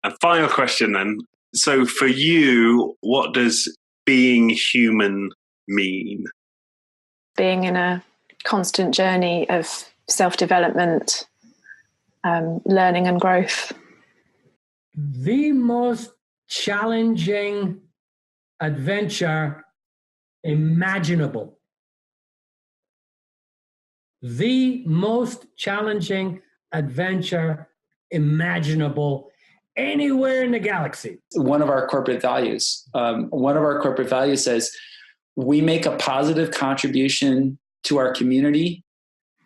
A final question then. So for you, what does being human mean? Being in a constant journey of self-development, learning and growth. The most challenging adventure imaginable. The most challenging adventure imaginable anywhere in the galaxy. One of our corporate values says we make a positive contribution to our community.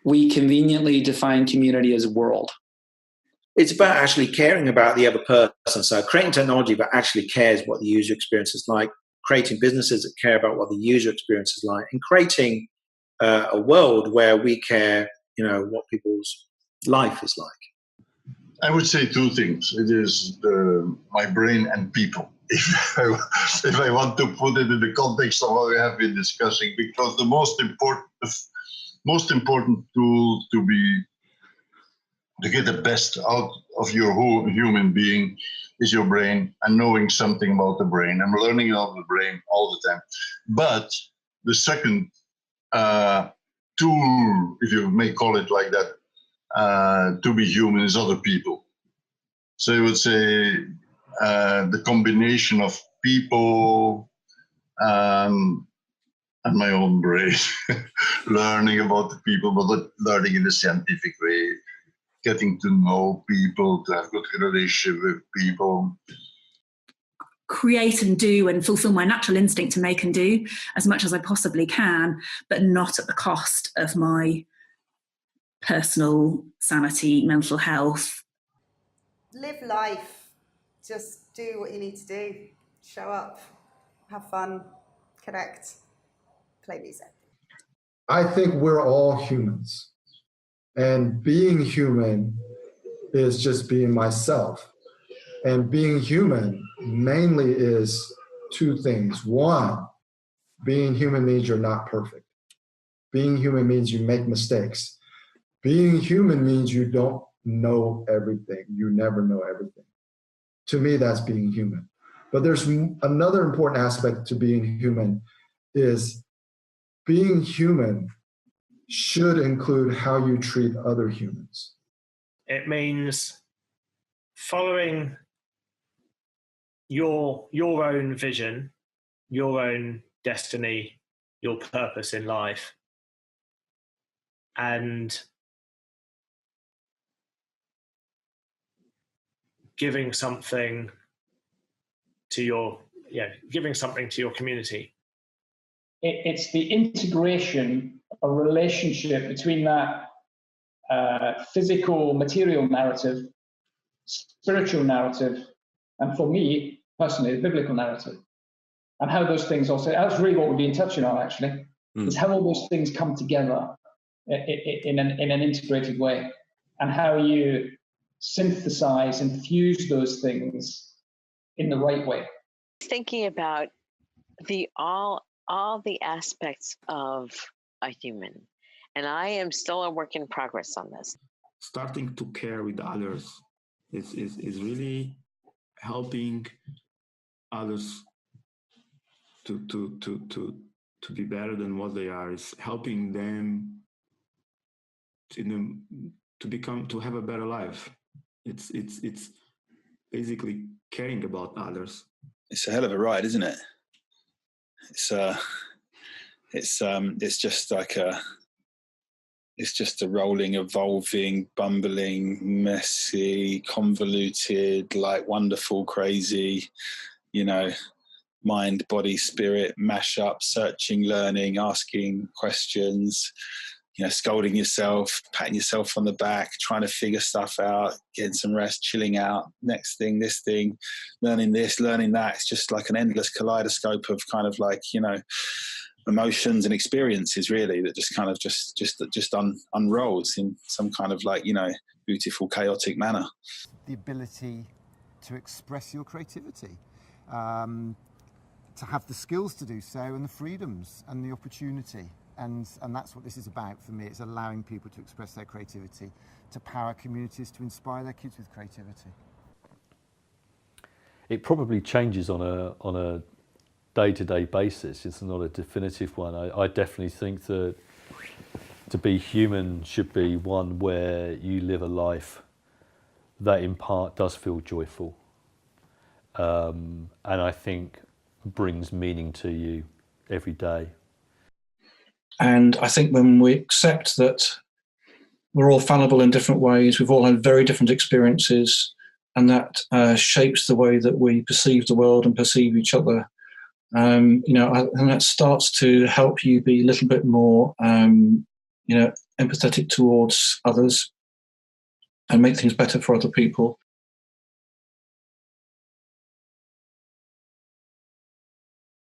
We conveniently define community as world. It's about actually caring about the other person. So creating technology that actually cares what the user experience is like, creating businesses that care about what the user experience is like, and creating a world where we care, what people's life is like. I would say two things. It is my brain and people. If I want to put it in the context of what we have been discussing, because the most important tool to get the best out of your whole human being is your brain, and knowing something about the brain. I'm learning about the brain all the time. But the second tool, if you may call it like that, to be human is other people. So I would say the combination of people and my own brain, learning about the people, but learning in a scientific way, getting to know people, to have good relationship with people. Create and do and fulfill my natural instinct to make and do as much as I possibly can, but not at the cost of my personal sanity, mental health. Live life. Just do what you need to do. Show up, have fun, connect, play music. I think we're all humans. And being human is just being myself. And being human mainly is two things. One, being human means you're not perfect. Being human means you make mistakes. Being human means you don't know everything. You never know everything. To me, that's being human. But there's another important aspect to being human is being human should include how you treat other humans. It means following your own vision, your own destiny, your purpose in life, and giving something to your community. It's the integration, a relationship between that physical, material narrative, spiritual narrative, and for me, personally, the biblical narrative. And how those things also, that's really what we've been touching on, actually, is how all those things come together in an integrated way, and how you synthesize and fuse those things in the right way. Thinking about all the aspects of a human, and I am still a work in progress on this. Starting to care with others is really helping others to be better than what they are. Is helping them to have a better life. It's basically caring about others. It's a hell of a ride, isn't it? It's just a rolling, evolving, bumbling, messy, convoluted, like wonderful, crazy, mind, body, spirit, mash up, searching, learning, asking questions, scolding yourself, patting yourself on the back, trying to figure stuff out, getting some rest, chilling out, next thing, this thing, learning this, learning that. It's just like an endless kaleidoscope of kind of like, emotions and experiences really that just kind of just unrolls in some kind of like, beautiful, chaotic manner. The ability to express your creativity, to have the skills to do so, and the freedoms and the opportunity. And that's what this is about for me. It's allowing people to express their creativity, to power communities, to inspire their kids with creativity. it probably changes on a day-to-day basis. It's not a definitive one. I definitely think that to be human should be one where you live a life that in part does feel joyful, and I think brings meaning to you every day. And I think when we accept that we're all fallible in different ways, we've all had very different experiences, and that shapes the way that we perceive the world and perceive each other. And that starts to help you be a little bit more, empathetic towards others and make things better for other people.